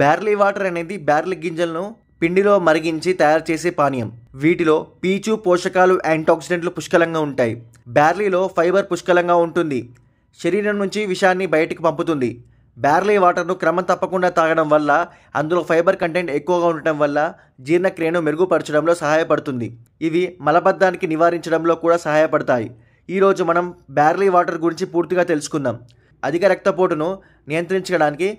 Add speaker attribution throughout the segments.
Speaker 1: Barley water అనేది barley గింజలను పిండిలో మరిగించి తయారు చేసే పానీయం. వీటిలో పీచు, పోషకాలు, యాంటాక్సిడెంట్లు పుష్కలంగా ఉంటాయి. బార్లీలో ఫైబర్ పుష్కలంగా ఉంటుంది. శరీరం నుంచి విషాన్ని బయటికి పంపుతుంది. బార్లీ వాటర్ను క్రమం తప్పకుండా తాగడం వల్ల అందులో ఫైబర్ కంటెంట్ ఎక్కువగా ఉండటం వల్ల జీర్ణక్రియను మెరుగుపరచడంలో సహాయపడుతుంది. ఇవి మలబద్ధానికి నివారించడంలో కూడా సహాయపడతాయి. ఈరోజు మనం బార్లీ వాటర్ గురించి పూర్తిగా తెలుసుకుందాం. అధిక రక్తపోటును నియంత్రించడానికి,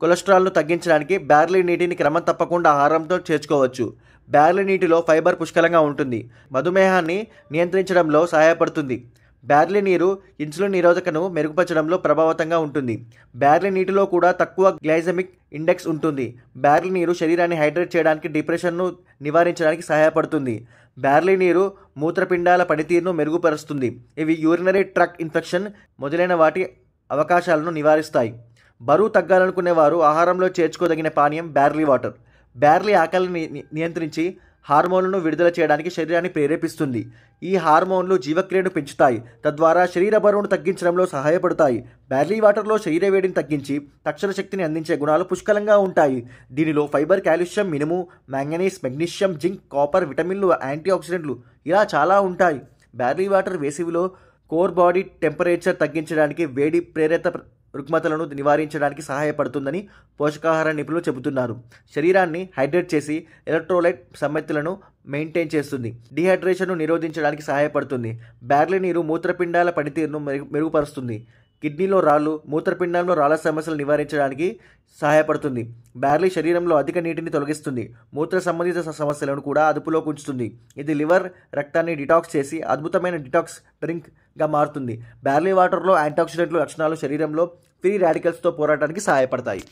Speaker 1: కొలెస్ట్రాల్ను తగ్గించడానికి బార్లీ నీటిని క్రమం తప్పకుండా ఆహారంతో చేర్చుకోవచ్చు. బార్లీ నీటిలో ఫైబర్ పుష్కలంగా ఉంటుంది. మధుమేహాన్ని నియంత్రించడంలో సహాయపడుతుంది. బార్లీ నీరు ఇన్సులిన్ నిరోధకను మెరుగుపరచడంలో ప్రభావవంతంగా ఉంటుంది. బార్లీ నీటిలో కూడా తక్కువ గ్లైసెమిక్ ఇండెక్స్ ఉంటుంది. బార్లీ నీరు శరీరాన్ని హైడ్రేట్ చేయడానికి, డిప్రెషన్ను నివారించడానికి సహాయపడుతుంది. బార్లీ నీరు మూత్రపిండాల పనితీరును మెరుగుపరుస్తుంది. ఇవి యూరినరీ ట్రాక్ట్ ఇన్ఫెక్షన్ మొదలైన వాటి అవకాశాలను నివారిస్తాయి. బరువు తగ్గాలనుకునే వారు ఆహారంలో చేర్చుకోదగిన పానీయం బార్లీ వాటర్. బార్లీ ఆకలిని నియంత్రించి హార్మోన్లను విడుదల చేయడానికి శరీరాన్ని ప్రేరేపిస్తుంది. ఈ హార్మోన్లు జీవక్రియను పెంచుతాయి, తద్వారా శరీర బరువును తగ్గించడంలో సహాయపడతాయి. బార్లీ వాటర్లో శరీర వేడిని తగ్గించి తక్షణ శక్తిని అందించే గుణాలు పుష్కలంగా ఉంటాయి. దీనిలో ఫైబర్, కాల్షియం, ఇనుము, మ్యాంగనీస్, మెగ్నీషియం, జింక్, కాపర్, విటమిన్లు, యాంటీ ఆక్సిడెంట్లు ఇలా చాలా ఉంటాయి. బార్లీ వాటర్ వేసవిలో కోర్ బాడీ టెంపరేచర్ తగ్గించడానికి, వేడి ప్రేరిత రుగ్మతలను నివారించడానికి సహాయపడుతుందని పోషకాహార నిపుణులు చెబుతున్నారు. శరీరాన్ని హైడ్రేట్ చేసి ఎలక్ట్రోలైట్ సమ్మతిలను మెయింటైన్ చేస్తుంది. డిహైడ్రేషన్ను నిరోధించడానికి సహాయపడుతుంది. బార్లీ నీరు మూత్రపిండాల పనితీరును మెరుగుపరుస్తుంది. కిడ్నీలో రాళ్ళు, మూత్రపిండాల్లో రాళ్ళ సమస్యలు నివారించడానికి సహాయపడుతుంది. బార్లీ శరీరంలో అధిక నీటిని తొలగిస్తుంది. మూత్ర సంబంధిత సమస్యలను కూడా అదుపులోకి ఉంచుతుంది. ఇది లివర్, రక్తాన్ని డిటాక్స్ చేసి అద్భుతమైన డిటాక్స్ డ్రింక్గా మారుతుంది. బార్లీ వాటర్లో యాంటాక్సిడెంట్లు లక్షణాలు శరీరంలో ఫ్రీ రాడికల్స్తో పోరాటానికి సహాయపడతాయి.